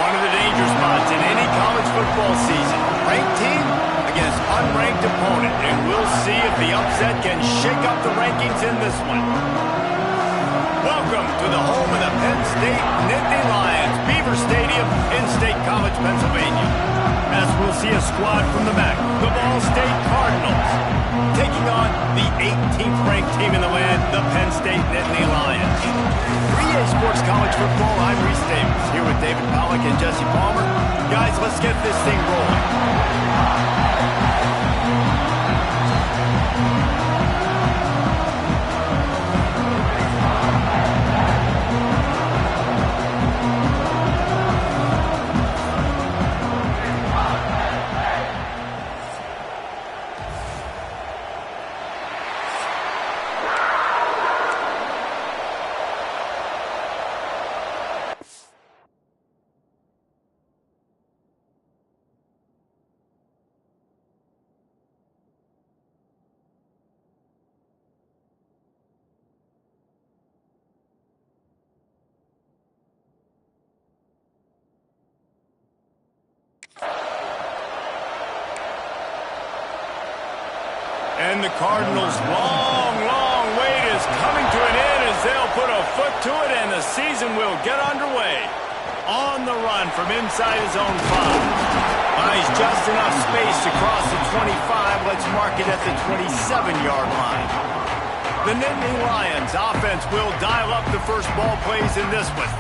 One of the danger spots in any college football season. Ranked team against unranked opponent. And we'll see if the upset can shake up the rankings in this one. Welcome to the home of the Penn State Nittany Lions, Beaver Stadium in State College, Pennsylvania. As we'll see a squad from the back, the Ball State Cardinals, taking on the 18th ranked team in the land, the Penn State Nittany Lions. 3A Sports College Football, I'm Reese Davis, here with David Pollack and Jesse Palmer. Guys, let's get this thing rolling. And the Cardinals' long wait is coming to an end as they'll put a foot to it and the season will get underway. On the run from inside his own 5. Buys just enough space to cross the 25. Let's mark it at the 27-yard line. The Nittany Lions offense will dial up the first ball plays in this one.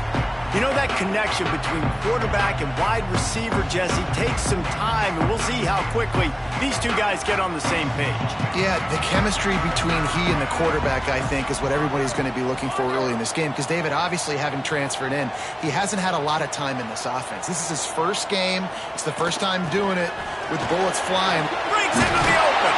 You know, that connection between quarterback and wide receiver, Jesse, takes some time, and we'll see how quickly these two guys get on the same page. Yeah, the chemistry between he and the quarterback, I think, is what everybody's going to be looking for early in this game, because David, obviously, having transferred in, he hasn't had a lot of time in this offense. This is his first game. It's the first time doing it with bullets flying. Breaks into the open.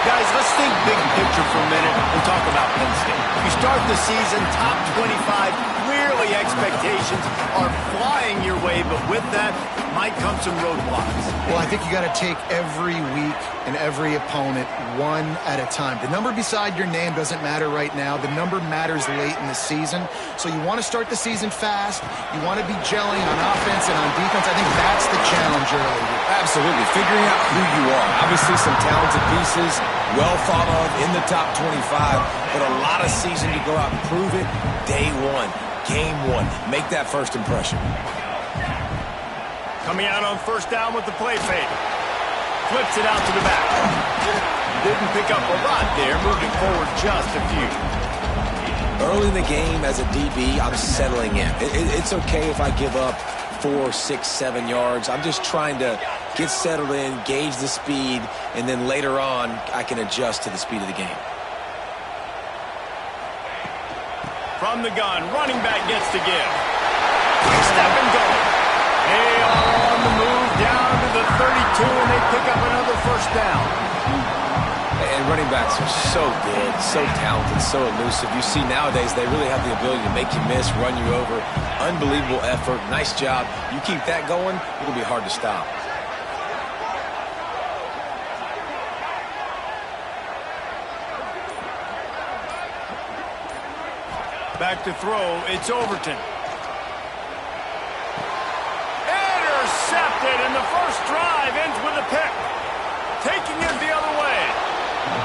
Guys, let's think big picture for a minute and talk about Penn State. You start the season top 25. Clearly expectations are flying your way, but with that might come some roadblocks. Well, I think you got to take every week and every opponent one at a time. The number beside your name doesn't matter right now. The number matters late in the season. So you want to start the season fast. You want to be gelling on offense and on defense. I think that's the challenge early. Absolutely. Figuring out who you are. Obviously some talented pieces, well thought of in the top 25, but a lot of season to go out and prove it. Day one, game one. Make that first impression. Coming out on first down with the play fake. Flips it out to the back. Didn't pick up a lot there, moving forward just a few. Early in the game as a DB, I'm settling in. It's okay if I give up 4, 6, 7 yards. I'm just trying to get settled in, gauge the speed, and then later on, I can adjust to the speed of the game. From the gun, running back gets to give. Quick step and go. They are on the move down to the 32, and they pick up another first down. And running backs are so good, so talented, so elusive. You see nowadays they really have the ability to make you miss, run you over. Unbelievable effort. Nice job. You keep that going, it'll be hard to stop. Back to throw, it's Overton. Intercepted, and the first drive ends with a pick. Taking it the other way.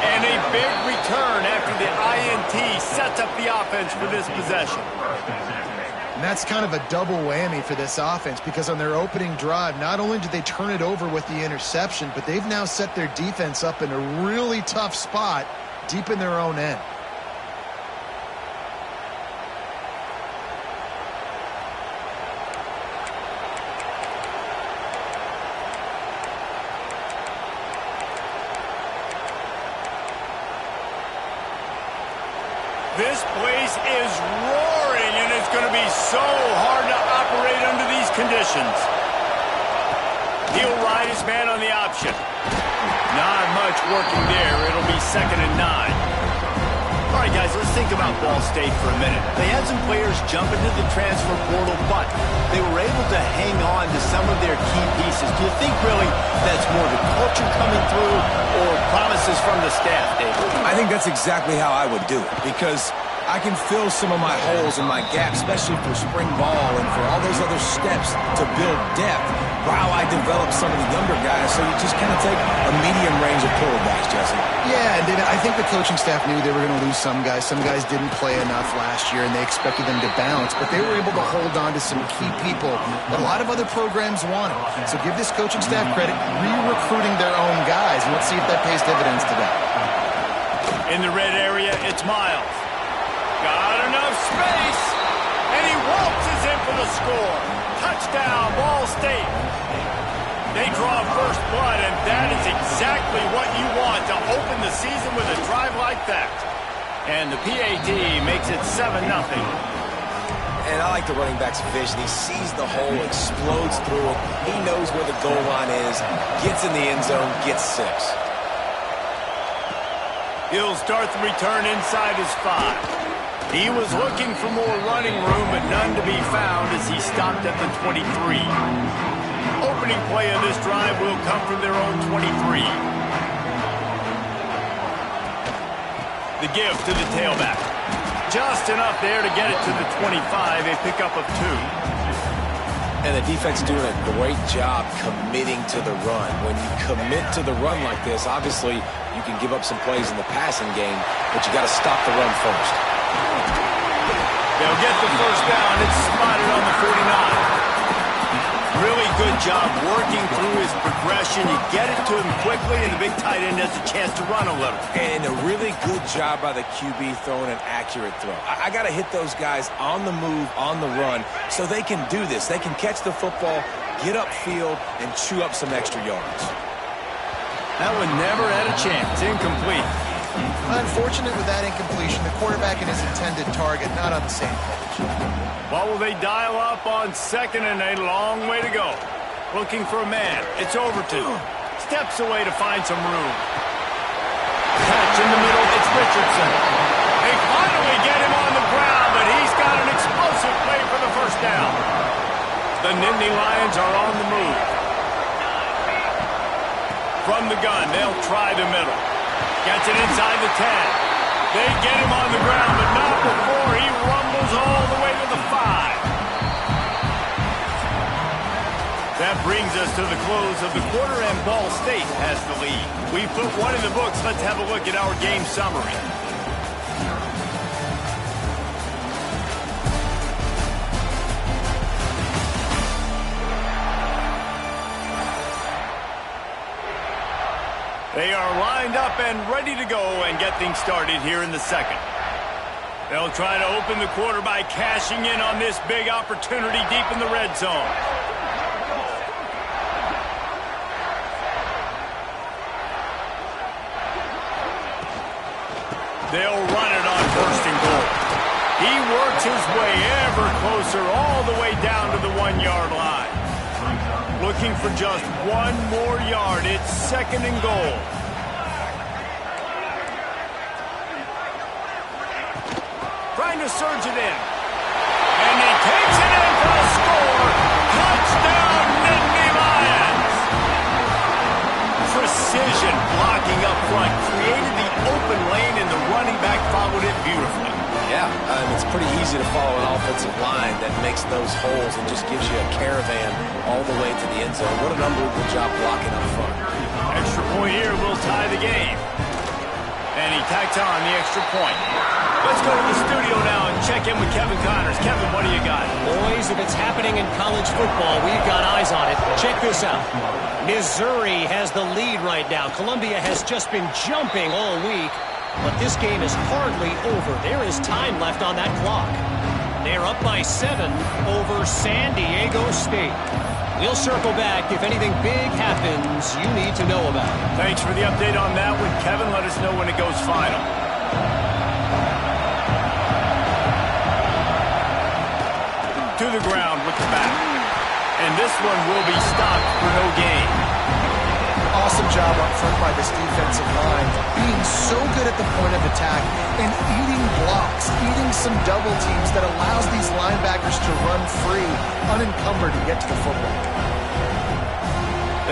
And a big return after the INT sets up the offense for this possession. And that's kind of a double whammy for this offense, because on their opening drive, not only did they turn it over with the interception, but they've now set their defense up in a really tough spot deep in their own end. This place is roaring, and it's going to be so hard to operate under these conditions. He'll ride his man on the option. Not much working there. It'll be 2nd and 9. All right, guys, let's think about Ball State for a minute. They had some players jump into the transfer portal, but they were able to hang on to some of their key pieces. Do you think really that's more the culture coming through or promises from the staff, David? I think that's exactly how I would do it, because I can fill some of my holes and my gaps, especially for spring ball and for all those other steps to build depth while I develop some of the younger guys. So you just kind of take a medium range of quarterbacks, Jesse. Yeah, and David, I think the coaching staff knew they were going to lose some guys. Some guys didn't play enough last year, and they expected them to bounce. But they were able to hold on to some key people that a lot of other programs wanted. So give this coaching staff credit, re-recruiting their own guys. And let's see if that pays dividends today. In the red area, it's Miles. Got enough space, and he waltzes in for the score. Touchdown, Ball State. They draw first blood, and that is exactly what you want to open the season with a drive like that. And the PAT makes it 7-0. And I like the running back's vision. He sees the hole, explodes through it. He knows where the goal line is, gets in the end zone, gets 6. He'll start the return inside his 5. He was looking for more running room, but none to be found as he stopped at the 23. Opening play of this drive will come from their own 23. The give to the tailback. Just enough there to get it to the 25, a pickup of 2. And the defense doing a great job committing to the run. When you commit to the run like this, obviously you can give up some plays in the passing game, but you got to stop the run first. They'll get the first down. It's spotted on the 49. Really good job working through his progression. You get it to him quickly, and the big tight end has a chance to run a little. And a really good job by the QB throwing an accurate throw. I got to hit those guys on the move, on the run, so they can do this. They can catch the football, get upfield, and chew up some extra yards. That one never had a chance. Incomplete. Unfortunate with that incompletion, the quarterback and his intended target not on the same page. What will they dial up on 2nd and a long way to go? Looking for a man. It's over to. Steps away to find some room. Catch in the middle. It's Richardson. They finally get him on the ground, but he's got an explosive play for the first down. The Nittany Lions are on the move. From the gun, they'll try the middle. Gets it inside the 10. They get him on the ground, but not before he rumbles all the way to the 5. That brings us to the close of the quarter, and Ball State has the lead. We put one in the books. Let's have a look at our game summary. They are lined up and ready to go and get things started here in the second. They'll try to open the quarter by cashing in on this big opportunity deep in the red zone. They'll run it on 1st and goal. He works his way ever closer all the way down to the 1-yard line. Looking for just 1 more yard. It's 2nd and goal. Trying to surge it in. And he takes it in for a score. Touchdown, Nittany Lions. Precision blocking up front. Created the open lane, and the running back followed it beautifully. Yeah, it's pretty easy to follow an offensive line that makes those holes and just gives you a caravan all the way to the end zone. What an unbelievable job blocking up front. Extra point here will tie the game. And he tacks on the extra point. Let's go to the studio now and check in with Kevin Connors. Kevin, what do you got? Boys, if it's happening in college football, we've got eyes on it. Check this out. Missouri has the lead right now. Columbia has just been jumping all week. But this game is hardly over. There is time left on that clock. They're up by 7 over San Diego State. We'll circle back if anything big happens you need to know about. Thanks for the update on that one, Kevin. Let us know when it goes final. To the ground with the back. And this one will be stopped for no gain. Awesome job up front by this defensive line, being so good at the point of attack and eating blocks, eating some double teams that allows these linebackers to run free, unencumbered to get to the football.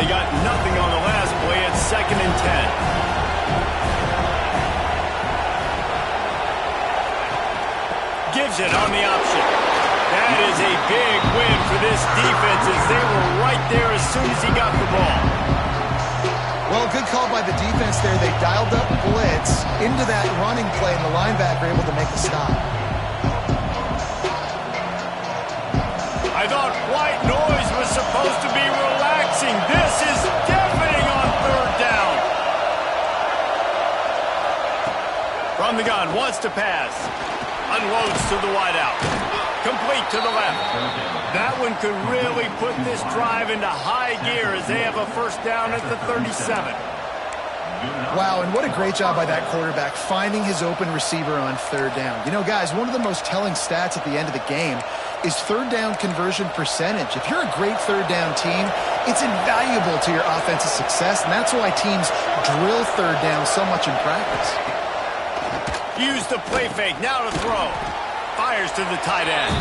They got nothing on the last play. It's 2nd and 10. gives it on the option. That is a big win for this defense as they were right there as soon as he got the ball. Well, good call by the defense there. They dialed up blitz into that running play, and the linebacker able to make a stop. I thought white noise was supposed to be relaxing. This is deafening on third down. From the gun, wants to pass. Unloads to the wideout. Complete to the left. That one could really put this drive into high gear as they have a first down at the 37. Wow, and what a great job by that quarterback finding his open receiver on third down. You know, guys, one of the most telling stats at the end of the game is third down conversion percentage. If you're a great third down team, it's invaluable to your offensive success, and that's why teams drill third down so much in practice. Use the play fake, now to throw. Fires to the tight end.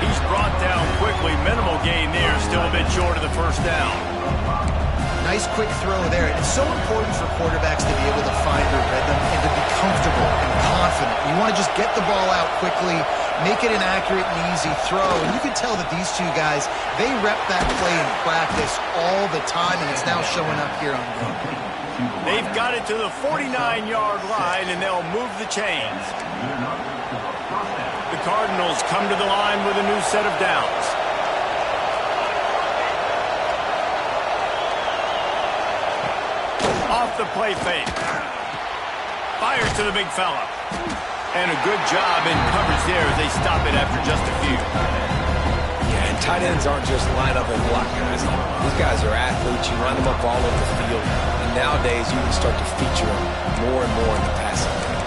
He's brought down quickly. Minimal gain there, still a bit short of the first down. Nice quick throw there. It's so important for quarterbacks to be able to find their rhythm and to be comfortable and confident. You want to just get the ball out quickly, make it an accurate and easy throw. And you can tell that these two guys, they rep that play in practice all the time, and it's now showing up here on game. They've got it to the 49-yard line, and they'll move the chains. The Cardinals come to the line with a new set of downs. Off the play fake. Fires to the big fella. And a good job in coverage there as they stop it after just a few. Yeah, and tight ends aren't just line up and block guys. These guys are athletes. You line them up all over the field. And nowadays, you can start to feature them more and more in the passing game.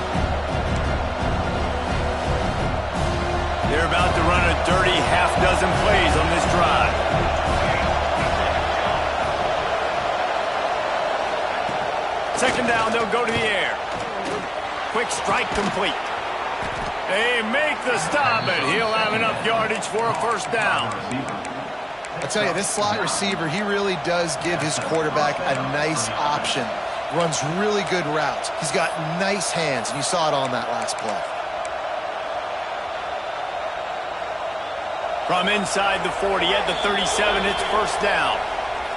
They're about to run a dirty half-dozen plays on this drive. Second down, they'll go to the air. Quick strike complete. They make the stop, and he'll have enough yardage for a first down. I tell you, this slot receiver, he really does give his quarterback a nice option. Runs really good routes. He's got nice hands, and you saw it on that last play. From inside the 40 at the 37, it's first down.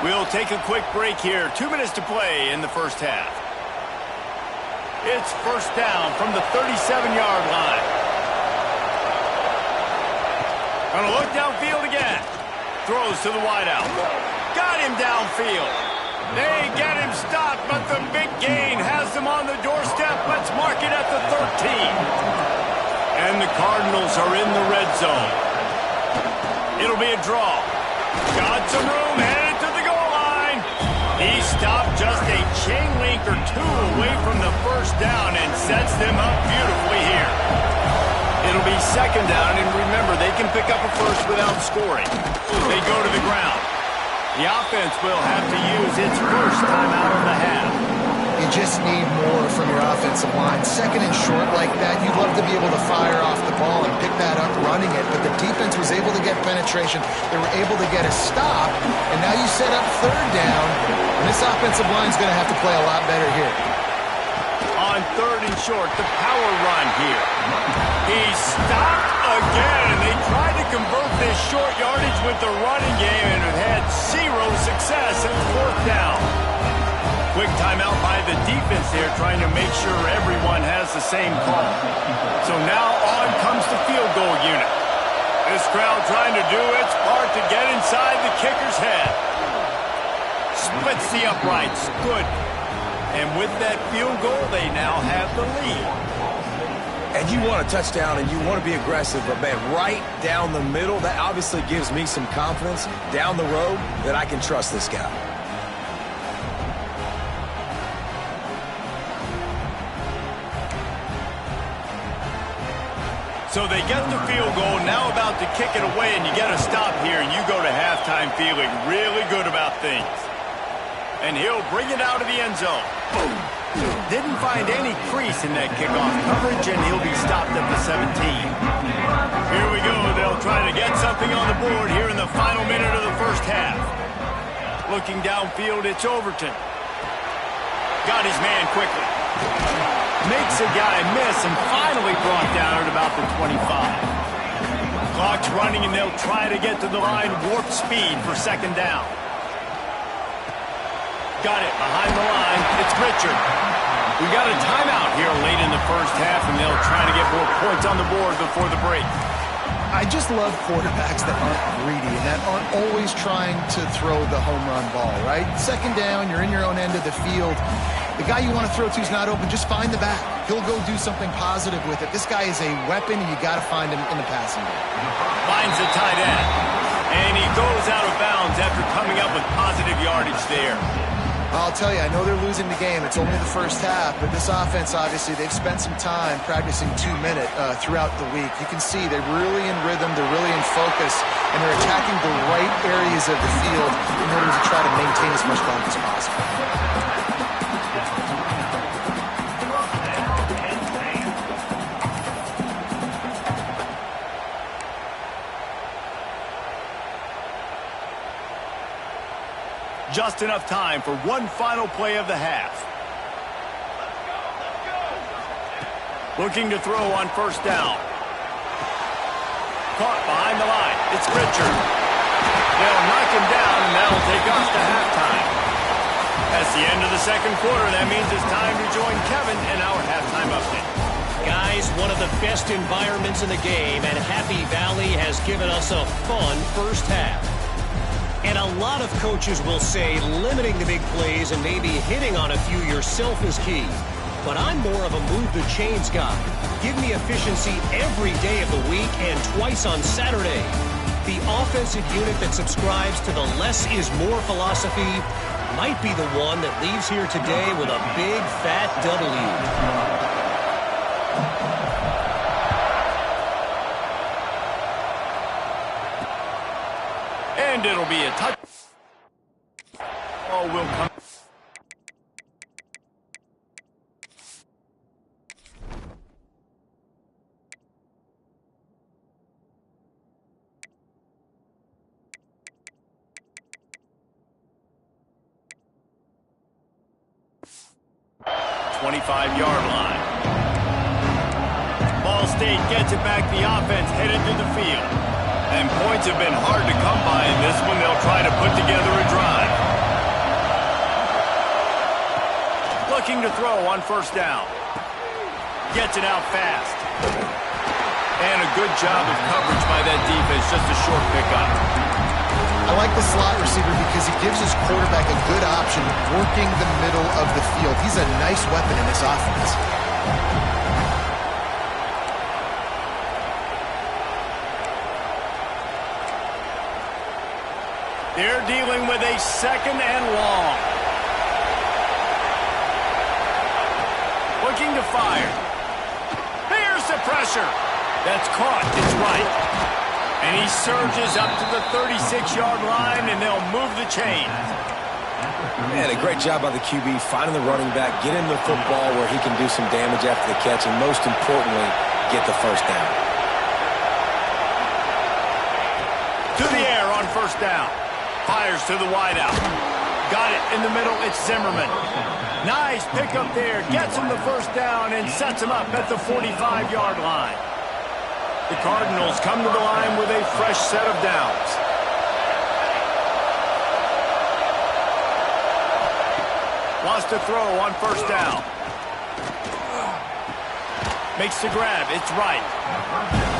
We'll take a quick break here. 2 minutes to play in the first half. It's first down from the 37-yard line. Gonna look downfield again. Throws to the wideout. Got him downfield. They get him stopped, but the big gain has them on the doorstep. Let's mark it at the 13. And the Cardinals are in the red zone. It'll be a draw. Got some room, headed to the goal line. He stopped just a chain link or two away from the first down and sets them up beautifully here. It'll be second down, and remember, they can pick up a first without scoring. They go to the ground. The offense will have to use its first timeout of the half. You just need more from your offensive line. Second and short like that, you'd love to be able to fire off the ball and pick that up running it, but the defense was able to get penetration. They were able to get a stop, and now you set up third down, and this offensive line is going to have to play a lot better here. On third and short, the power run here. He stopped again. They tried to convert this short yardage with the running game and have had zero success at fourth down. Quick timeout by the defense there, trying to make sure everyone has the same call. So now on comes the field goal unit. This crowd trying to do its part to get inside the kicker's head. Splits the uprights. Good. And with that field goal, they now have the lead. And you want a touchdown and you want to be aggressive, but man, right down the middle, that obviously gives me some confidence down the road that I can trust this guy. So they get the field goal, now about to kick it away, and you get a stop here, and you go to halftime feeling really good about things. And he'll bring it out of the end zone. Didn't find any crease in that kickoff coverage, and he'll be stopped at the 17. Here we go. They'll try to get something on the board here in the final minute of the first half. Looking downfield, it's Overton. Got his man quickly. Makes a guy miss and finally brought down at about the 25. Clock's running, and they'll try to get to the line warp speed for second down. Got it behind the line. It's Richard. We got a timeout here late in the first half, and they'll try to get more points on the board before the break. I just love quarterbacks that aren't greedy and that aren't always trying to throw the home run ball, right? Second down, you're in your own end of the field. The guy you want to throw to is not open. Just find the back. He'll go do something positive with it. This guy is a weapon, and you got to find him in the passing game. Finds the tight end, and he goes out of bounds after coming up with positive yardage there. I'll tell you, I know they're losing the game. It's only the first half, but this offense, obviously, they've spent some time practicing 2-minute throughout the week. You can see they're really in rhythm, they're really in focus, and they're attacking the right areas of the field in order to try to maintain as much clock as possible. Just enough time for one final play of the half. Looking to throw on first down. Caught behind the line. It's Richard. They'll knock him down, and that'll take us to halftime. That's the end of the second quarter. That means it's time to join Kevin in our halftime update. Guys, one of the best environments in the game, and Happy Valley has given us a fun first half. And a lot of coaches will say limiting the big plays and maybe hitting on a few yourself is key. But I'm more of a move the chains guy. Give me efficiency every day of the week and twice on Saturday. The offensive unit that subscribes to the less is more philosophy might be the one that leaves here today with a big fat W. And it'll be a touch. Oh, will come. Yard line. Ball State gets it back. The offense headed to the field. And points have been hard to come by in this one. They'll try to put together a drive. Looking to throw on first down. Gets it out fast. And a good job of coverage by that defense. Just a short pickup. I like the slot receiver because he gives his quarterback a good option working the middle of the field. He's a nice weapon in this offense. They're dealing with a second and long. Looking to fire. Here's the pressure. That's caught. It's right. And he surges up to the 36-yard line, and they'll move the chain. Man, a great job by the QB, finding the running back, get him the football where he can do some damage after the catch, and most importantly, get the first down. To the air on first down. Fires to the wideout. Got it in the middle. It's Zimmerman. Nice pickup there. Gets him the first down and sets him up at the 45-yard line. The Cardinals come to the line with a fresh set of downs. Wants to throw on first down. Makes the grab. It's right.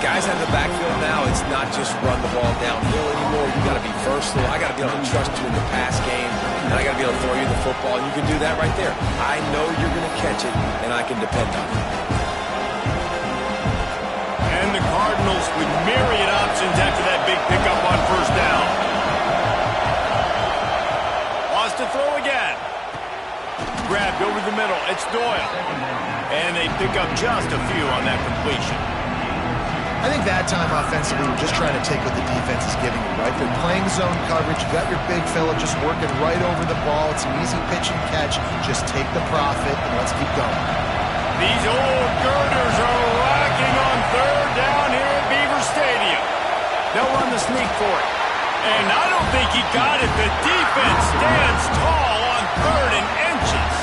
Guys out of the backfield now, it's not just run the ball downhill anymore. You got to be versatile. I got to be able to trust you in the pass game, and I got to be able to throw you the football, and you can do that right there. I know you're going to catch it, and I can depend on it. And the Cardinals with myriad options after that big pickup on first down. Wants to throw again. Grabbed over the middle. It's Doyle. And they pick up just a few on that completion. I think that time offensively, we're just trying to take what the defense is giving you, right? They're playing zone coverage. You got your big fella just working right over the ball. It's an easy pitch and catch. Just take the profit and let's keep going. These old girders are racking on third down here at Beaver Stadium. They'll run the sneak for it. And I don't think he got it. The defense stands tall on third and inches.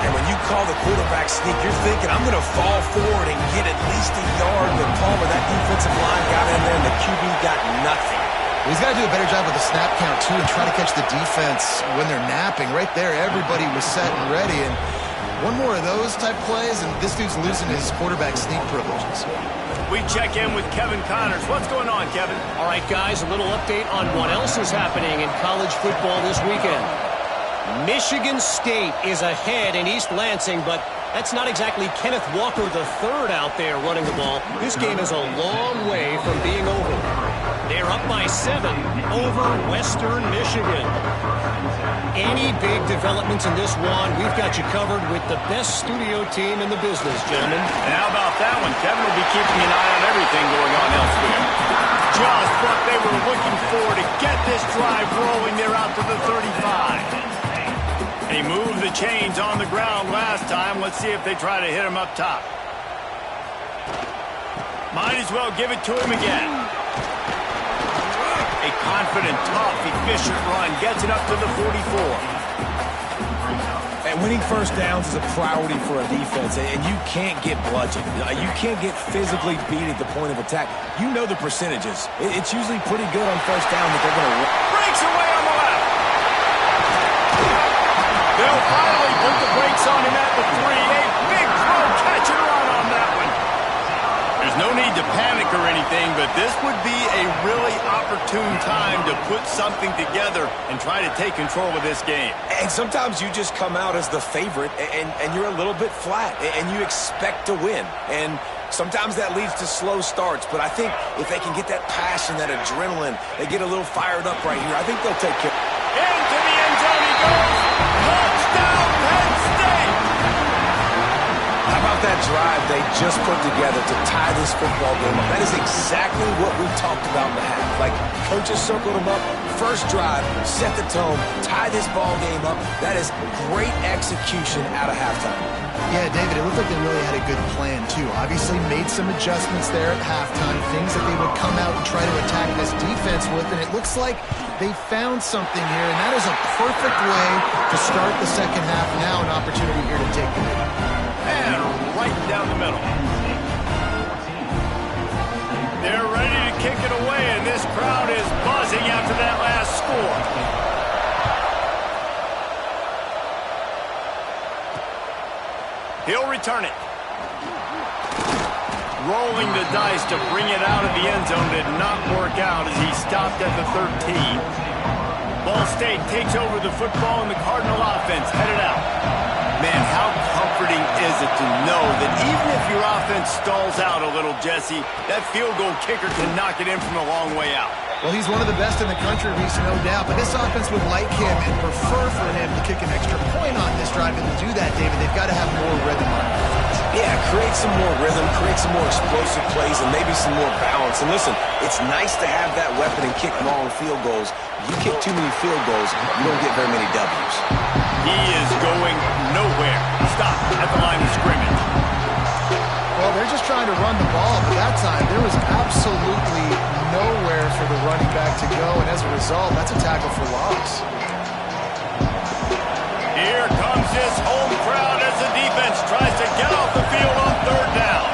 And when you call the quarterback sneak, you're thinking, I'm going to fall forward and get at least a yard. But Palmer, that defensive line got in there, and the QB got nothing. He's got to do a better job with the snap count, too, and try to catch the defense when they're napping. Right there, everybody was set and ready. And one more of those type plays, and this dude's losing his quarterback sneak privileges. We check in with Kevin Connors. What's going on, Kevin? All right, guys, a little update on what else is happening in college football this weekend. Michigan State is ahead in East Lansing, but that's not exactly Kenneth Walker III out there running the ball. This game is a long way from being over. They're up by 7 over Western Michigan. Any big developments in this one, we've got you covered with the best studio team in the business, gentlemen. And how about that one? Kevin will be keeping an eye on everything going on elsewhere. Just what they were looking for to get this drive rolling. They're out to the 35. And he moved the chains on the ground last time. Let's see if they try to hit him up top. Might as well give it to him again. A confident, tough, efficient run gets it up to the 44. And winning first downs is a priority for a defense, and you can't get bludgeoned. You can't get physically beat at the point of attack. You know the percentages. It's usually pretty good on first down that they're going to... Breaks away on the left. They'll finally put the brakes on him at the 3. A big throw, catch and run on that one. There's no need to panic or anything, but this would be a really opportune time to put something together and try to take control of this game. And sometimes you just come out as the favorite, and you're a little bit flat, and you expect to win. And sometimes that leads to slow starts, but I think if they can get that passion, that adrenaline, they get a little fired up right here, I think they'll take care. Into the end zone he goes. Touchdown, Penn State! How about that drive they just put together to tie this football game up? That is exactly what we talked about in the half. Like, coaches circled them up, first drive, set the tone, tie this ball game up. That is great execution out of halftime. Yeah, David, it looked like they really had a good plan, too. Obviously made some adjustments there at halftime, things that they would come out and try to attack this defense with, and it looks like they found something here, and that is a perfect way to start the second half. Now an opportunity here to take the lead. And right down the middle. They're ready to kick it away, and this crowd is buzzing after that last score. He'll return it. Rolling the dice to bring it out of the end zone did not work out as he stopped at the 13. Ball State takes over the football, and the Cardinal offense headed out. Man, how comforting is it to know that even if your offense stalls out a little, Jesse, that field goal kicker can knock it in from a long way out. Well, he's one of the best in the country, Reese, no doubt. But this offense would like him and prefer for him to kick an extra point on this drive. And to do that, David, they've got to have more rhythm on offense. Yeah, create some more rhythm, create some more explosive plays, and maybe some more balance. And listen, it's nice to have that weapon and kick long field goals. You kick too many field goals, you don't get very many W's. He is going nowhere. Stop at the line of scrimmage. Well, they're just trying to run the ball, but that time there was absolutely nowhere for the running back to go, and as a result, that's a tackle for loss. Here comes this home crowd as the defense tries to get off the field on third down.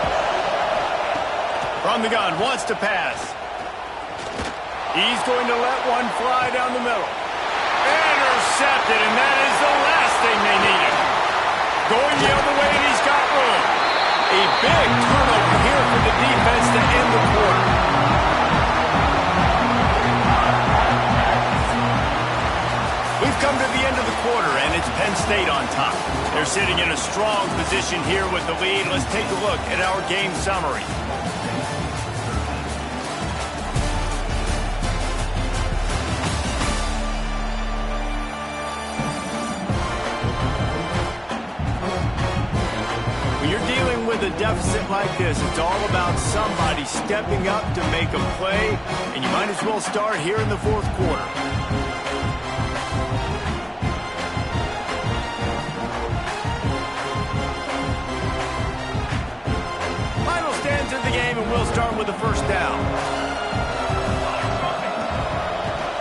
From the gun, wants to pass. He's going to let one fly down the middle. Intercepted, and that is the last thing they needed. Going the other way, and he's got room. A big turnover here for the defense to end the quarter. We've come to the end of the quarter, and it's Penn State on top. They're sitting in a strong position here with the lead. Let's take a look at our game summary. When you're dealing with a deficit like this, it's all about somebody stepping up to make a play, and you might as well start here in the fourth quarter. Final stands in the game, and we'll start with the first down.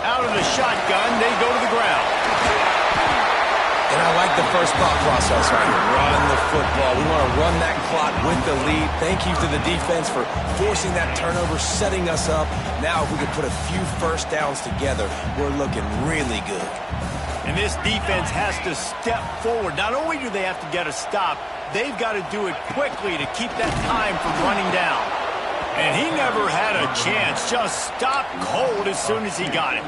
Out of the shotgun, they go to the ground. And I like the first thought process right here. Run the football. We want to run that clock with the lead. Thank you to the defense for forcing that turnover, setting us up. Now if we could put a few first downs together, we're looking really good. And this defense has to step forward. Not only do they have to get a stop, they've got to do it quickly to keep that time from running down. And he never had a chance. Just stopped cold as soon as he got it.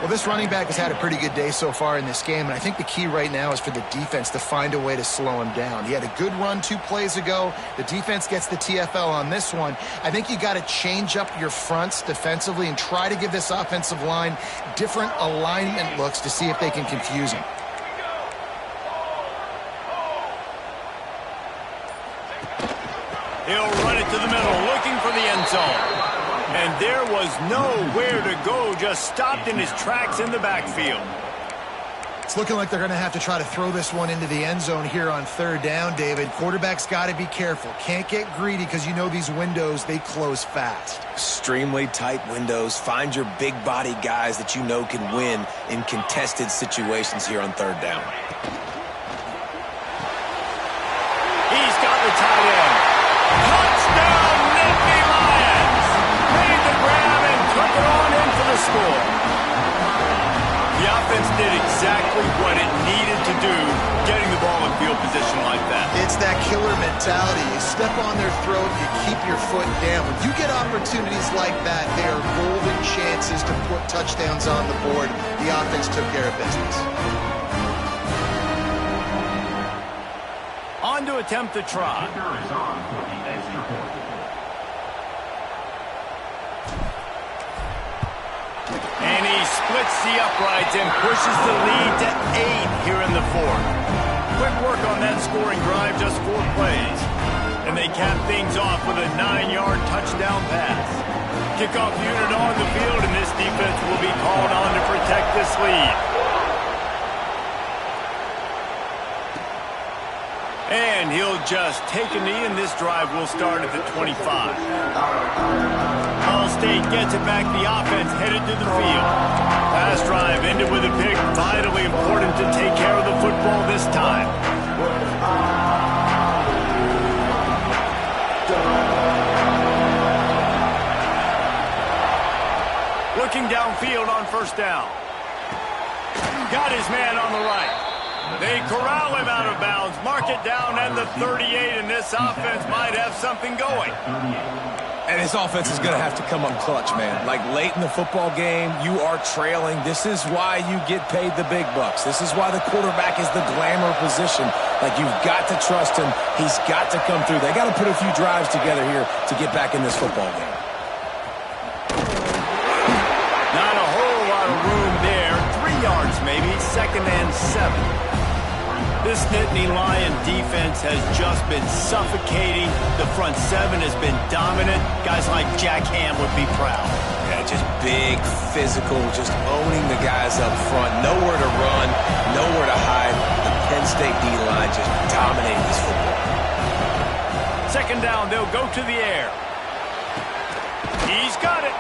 Well, this running back has had a pretty good day so far in this game, and I think the key right now is for the defense to find a way to slow him down. He had a good run 2 plays ago. The defense gets the TFL on this one. I think you got to change up your fronts defensively and try to give this offensive line different alignment looks to see if they can confuse him. He'll run it to the middle, looking for the end zone. And there was nowhere to go, just stopped in his tracks in the backfield. It's looking like they're going to have to try to throw this one into the end zone here on 3rd down, David. Quarterback's got to be careful. Can't get greedy because you know these windows, they close fast. Extremely tight windows. Find your big body guys that you know can win in contested situations here on 3rd down. He's got the tight end. Touchdown, Nittany Lions! Made the grab and took it on in for the score. The offense did exactly what it needed to do, getting the ball in field position like that. It's that killer mentality. You step on their throat, you keep your foot down. When you get opportunities like that, they are golden chances to put touchdowns on the board. The offense took care of business. On to attempt the try. And he splits the uprights and pushes the lead to 8 here in the 4th. Quick work on that scoring drive, just 4 plays. And they cap things off with a 9-yard touchdown pass. Kickoff unit on the field, and this defense will be called on to protect this lead. And he'll just take a knee, and this drive will start at the 25. State gets it back. The offense headed to the field. Pass drive ended with a pick. Vitally important to take care of the football this time. Looking downfield on 1st down. Got his man on the right. They corral him out of bounds. Mark it down at the 38, and this offense might have something going. And this offense is going to have to come up clutch, man. Like late in the football game, you are trailing. This is why you get paid the big bucks. This is why the quarterback is the glamour position. Like, you've got to trust him. He's got to come through. They got to put a few drives together here to get back in this football game. Not a whole lot of room there. 3 yards maybe. 2nd and 7. This Nittany Lion defense has just been suffocating. The front 7 has been dominant. Guys like Jack Ham would be proud. Yeah, just big, physical, just owning the guys up front. Nowhere to run, nowhere to hide. The Penn State D-line just dominating this football. 2nd down, they'll go to the air. He's got it.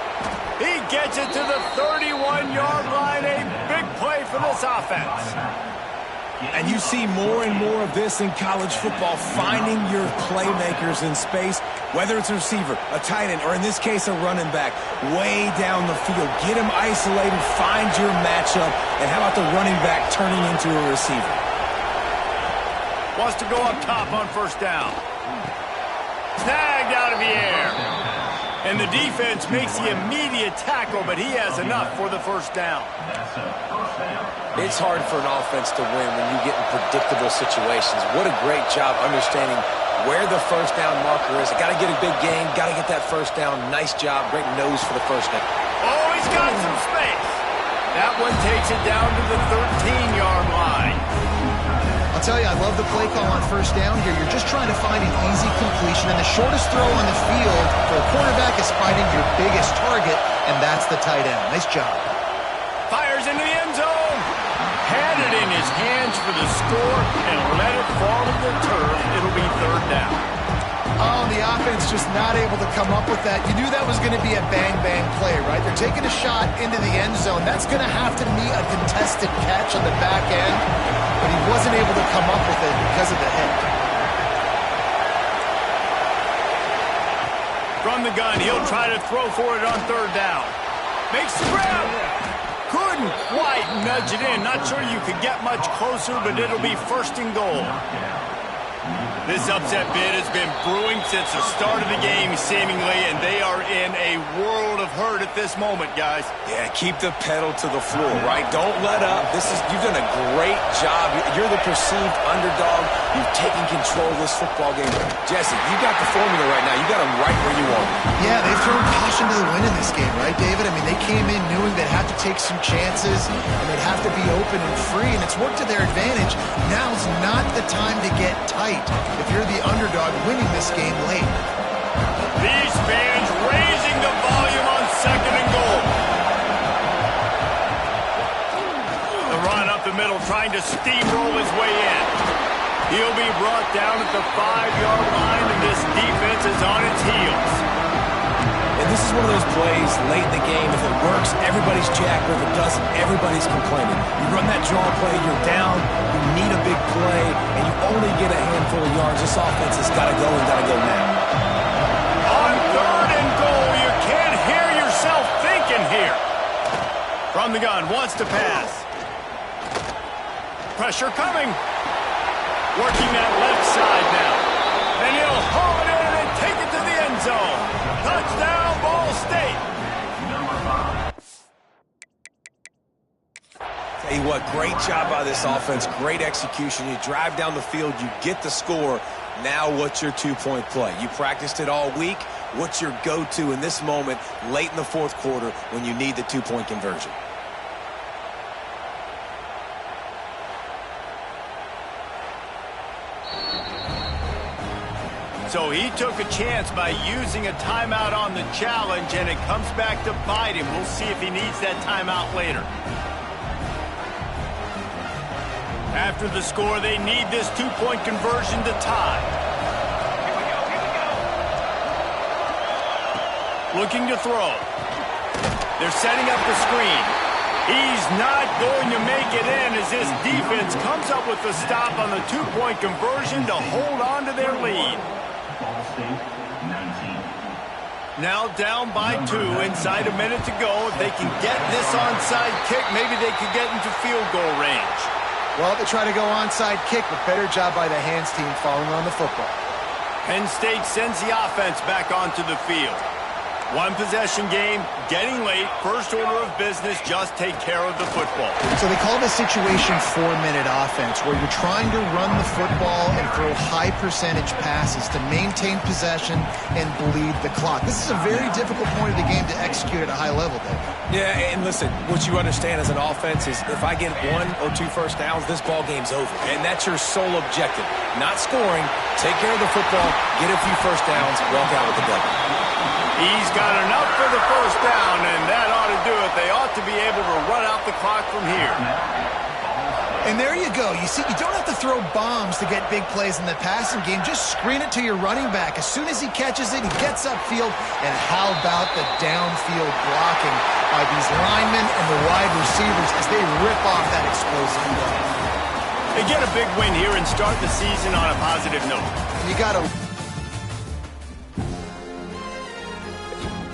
He gets it to the 31-yard line. A big play for this offense. And you see more and more of this in college football, finding your playmakers in space, whether it's a receiver, a tight end, or in this case, a running back, way down the field. Get them isolated, find your matchup, and how about the running back turning into a receiver? Wants to go up top on 1st down. Snagged out of the air. And the defense makes the immediate tackle, but he has enough for the 1st down. It's hard for an offense to win when you get in predictable situations. What a great job understanding where the 1st down marker is. Got to get a big gain, got to get that 1st down. Nice job, great nose for the 1st down. Oh, he's got some space. That one takes it down to the 13-yard line. I'll tell you, I love the play call on 1st down here. You're just trying to find an easy completion, and the shortest throw on the field for a quarterback is finding your biggest target, and that's the tight end. Nice job. Fires into the end zone. Had it in his hands for the score and let it fall to the turf. It'll be 3rd down. Oh, the offense just not able to come up with that. You knew that was going to be a bang-bang play, right? They're taking a shot into the end zone. That's going to have to be a contested catch on the back end. but he wasn't able to come up with it because of the hit. From the gun, he'll try to throw for it on third down. Makes the grab. Couldn't quite nudge it in. Not sure you could get much closer, but it'll be first and goal. This upset bid has been brewing since the start of the game, seemingly, and they are in a world of hurt at this moment, guys. Yeah, keep the pedal to the floor, right? Don't let up. You've done a great job. You're the perceived underdog. You've taken control of this football game. Jesse, you got the formula right now. You got them right where you want them. Yeah, they've thrown caution to the wind in this game, right, David? I mean, they came in knowing they'd have to take some chances, and they'd have to be open and free, and it's worked to their advantage. Now's not the time to get tight if you're the underdog winning this game late. These fans raising the volume on second and goal. The run up the middle, trying to steamroll his way in. He'll be brought down at the 5-yard line, and this defense is on its heels. And this is one of those plays late in the game. If it works, everybody's jacked. If it doesn't, everybody's complaining. You run that draw play, you're down, you need a big play, and you only get a handful of yards. This offense has got to go and got to go now. On third and goal, you can't hear yourself thinking here. From the gun, wants to pass. Pressure coming. Working that left side now. And he'll haul it in and take it to the end zone. Touchdown, Ball State. Tell you what, great job by this offense. Great execution. You drive down the field, you get the score. Now what's your two-point play? You practiced it all week. What's your go-to in this moment late in the fourth quarter when you need the two-point conversion? So he took a chance by using a timeout on the challenge, and it comes back to bite him. We'll see if he needs that timeout later. After the score, they need this two-point conversion to tie. Looking to throw. They're setting up the screen. He's not going to make it in as this defense comes up with the stop on the two-point conversion to hold on to their lead. Now down by 2, inside a minute to go. If they can get this onside kick, maybe they could get into field goal range. Well, they try to go onside kick, but better job by the hands team following on the football. Penn State sends the offense back onto the field. One possession game, getting late, first order of business, just take care of the football. So they call this situation 4-minute offense, where you're trying to run the football and throw high percentage passes to maintain possession and bleed the clock. This is a very difficult point of the game to execute at a high level, Dave. Yeah, and listen, what you understand as an offense is if I get 1 or 2 first downs, this ball game's over. And that's your sole objective. Not scoring, take care of the football, get a few first downs, walk out with the W. He's got enough for the first down, and that ought to do it. They ought to be able to run out the clock from here. And there you go. You see, you don't have to throw bombs to get big plays in the passing game. Just screen it to your running back. As soon as he catches it, he gets upfield. And how about the downfield blocking by these linemen and the wide receivers as they rip off that explosive play. They get a big win here and start the season on a positive note. You got to